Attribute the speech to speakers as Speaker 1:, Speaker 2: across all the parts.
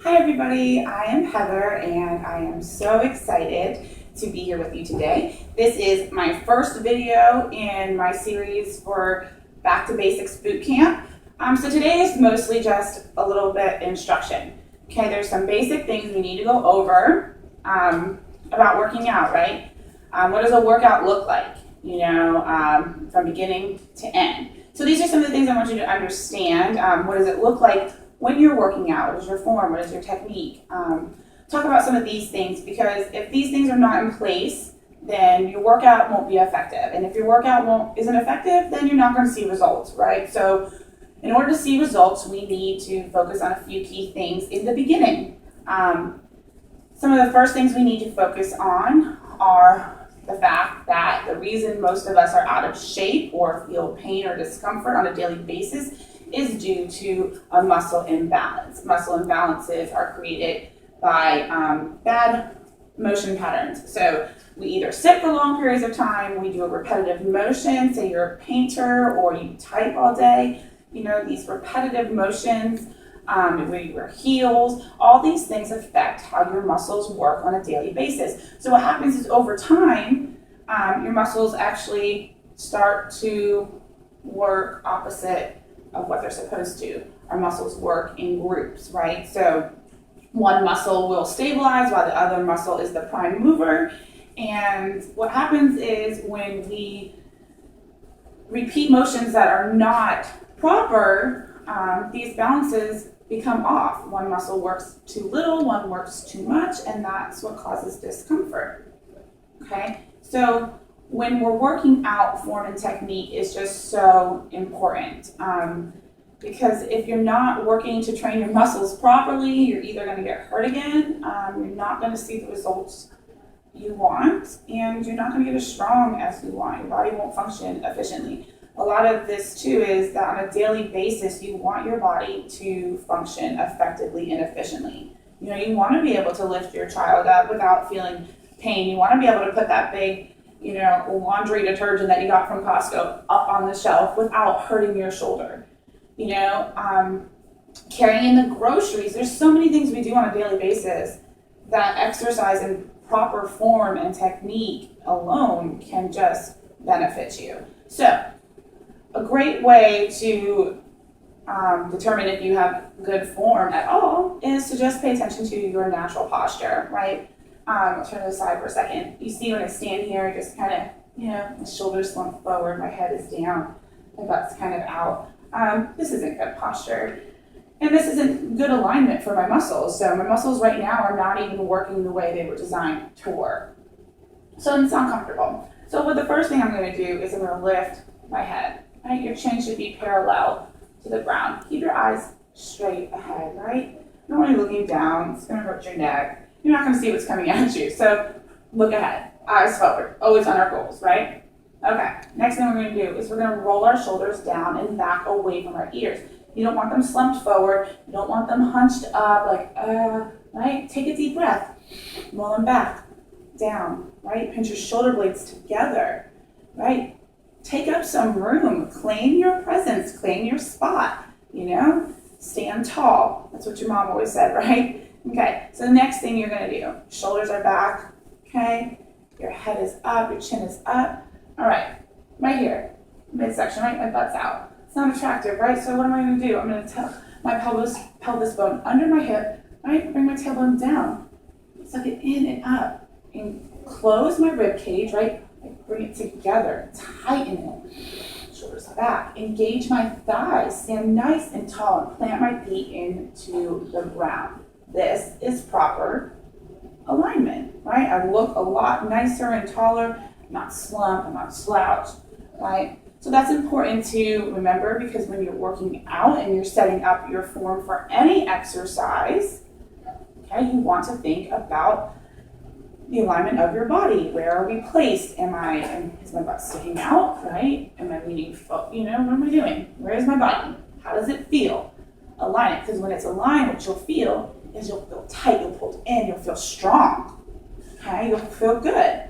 Speaker 1: Hi everybody, I am Heather and I am so excited to be here with you today. This is my first video in my series for Back to Basics Boot Camp. So today is mostly just a little bit instruction. Okay, there's some basic things we need to go over about working out, right? What does a workout look like, from beginning to end? So these are some of the things I want you to understand. What does it look like when you're working out? What is your form? What is your technique? Talk about some of these things, because if these things are not in place, then your workout won't be effective. And if your workout isn't effective, then you're not going to see results, right? So in order to see results, we need to focus on a few key things in the beginning. Some of the first things we need to focus on are the fact that the reason most of us are out of shape or feel pain or discomfort on a daily basis is due to a muscle imbalance. Muscle imbalances are created by bad motion patterns. So we either sit for long periods of time, we do a repetitive motion, say you're a painter or you type all day, these repetitive motions, where you wear heels, all these things affect how your muscles work on a daily basis. So what happens is over time, your muscles actually start to work opposite of what they're supposed to. Our muscles work in groups, right? So one muscle will stabilize while the other muscle is the prime mover. And what happens is when we repeat motions that are not proper, these balances become off. One muscle works too little, one works too much, and that's what causes discomfort. Okay? So when we're working out, form and technique is just so important. Because if you're not working to train your muscles properly, you're either going to get hurt again, you're not going to see the results you want, and you're not going to get as strong as you want. Your body won't function efficiently. A lot of this too is that on a daily basis, you want your body to function effectively and efficiently. You want to be able to lift your child up without feeling pain. You want to be able to put that big, laundry detergent that you got from Costco up on the shelf without hurting your shoulder. Carrying in the groceries. There's so many things we do on a daily basis that exercise in proper form and technique alone can just benefit you. So a great way to determine if you have good form at all is to just pay attention to your natural posture, right? I'll turn to the side for a second. You see when I stand here, just kind of, my shoulders slump forward, my head is down, my butt's kind of out. This isn't good posture. And this isn't good alignment for my muscles. So my muscles right now are not even working the way they were designed to work. So it's uncomfortable. So the first thing I'm going to do is I'm going to lift my head. Right? Your chin should be parallel to the ground. Keep your eyes straight ahead, right? You don't want to be looking down. It's going to hurt your neck. You're not going to see what's coming at you. So look ahead, eyes forward, always on our goals, right? Okay, next thing we're going to do is we're going to roll our shoulders down and back away from our ears. You don't want them slumped forward. You don't want them hunched up right? Take a deep breath. Roll them back, down, right? Pinch your shoulder blades together, right? Take up some room. Claim your presence. Claim your spot, Stand tall. That's what your mom always said, right? Okay, so the next thing you're going to do, shoulders are back, okay? Your head is up, your chin is up. All right, right here, midsection, right? My butt's out. It's not attractive, right? So what am I going to do? I'm going to tuck my pelvis bone under my hip, right? Bring my tailbone down. Suck it in and up. And close my rib cage, right? Bring it together. Tighten it. Shoulders back. Engage my thighs. Stand nice and tall and plant my feet into the ground. This is proper alignment, right? I look a lot nicer and taller. I'm not slumped. I'm not slouched, right? So that's important to remember, because when you're working out and you're setting up your form for any exercise, okay, you want to think about the alignment of your body. Where are we placed? Is my butt sticking out, right? Am I leaning forward? What am I doing? Where is my body? How does it feel? Align it, because when it's aligned, what you'll feel is you'll feel tight, you'll pull in, you'll feel strong, okay? You'll feel good.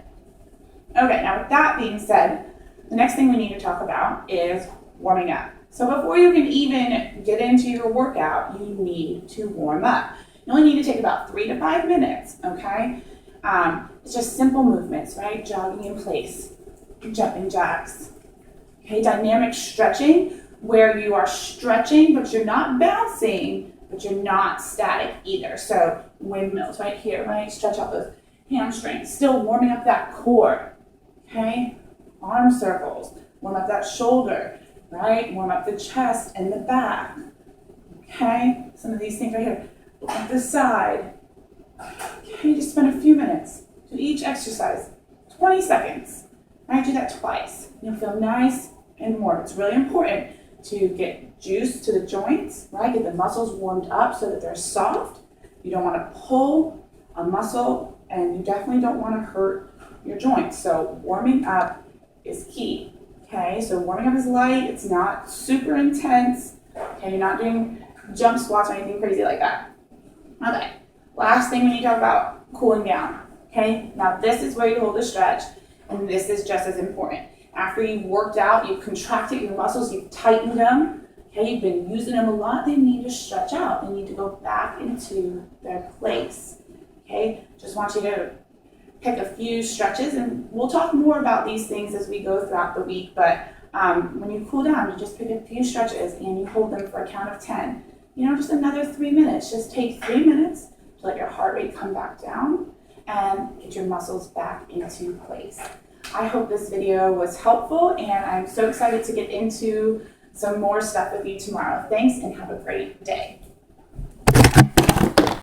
Speaker 1: Okay, now with that being said, the next thing we need to talk about is warming up. So before you can even get into your workout, you need to warm up. You only need to take about 3 to 5 minutes, okay? It's just simple movements, right? Jogging in place, jumping jacks. Okay, dynamic stretching, where you are stretching, but you're not bouncing, but you're not static either. So windmills right here, right? Stretch out those hamstrings, still warming up that core, okay? Arm circles, warm up that shoulder, right? Warm up the chest and the back, okay? Some of these things right here, look at the side. Okay, just spend a few minutes to each exercise, 20 seconds, right? Do that twice. You'll feel nice and warm. It's really important to get juice to the joints, right? Get the muscles warmed up so that they're soft. You don't want to pull a muscle, and you definitely don't want to hurt your joints. So warming up is key, okay? So warming up is light. It's not super intense, okay? You're not doing jump squats or anything crazy like that. Okay, last thing we need to talk about, cooling down, okay? Now this is where you hold the stretch, and this is just as important. After you've worked out, you've contracted your muscles, you've tightened them, okay, you've been using them a lot, they need to stretch out. They need to go back into their place, okay? Just want you to pick a few stretches, and we'll talk more about these things as we go throughout the week, but when you cool down, you just pick a few stretches and you hold them for a count of 10. You know, just another 3 minutes. Just take 3 minutes to let your heart rate come back down and get your muscles back into place. I hope this video was helpful, and I'm so excited to get into some more stuff with you tomorrow. Thanks, and have a great day.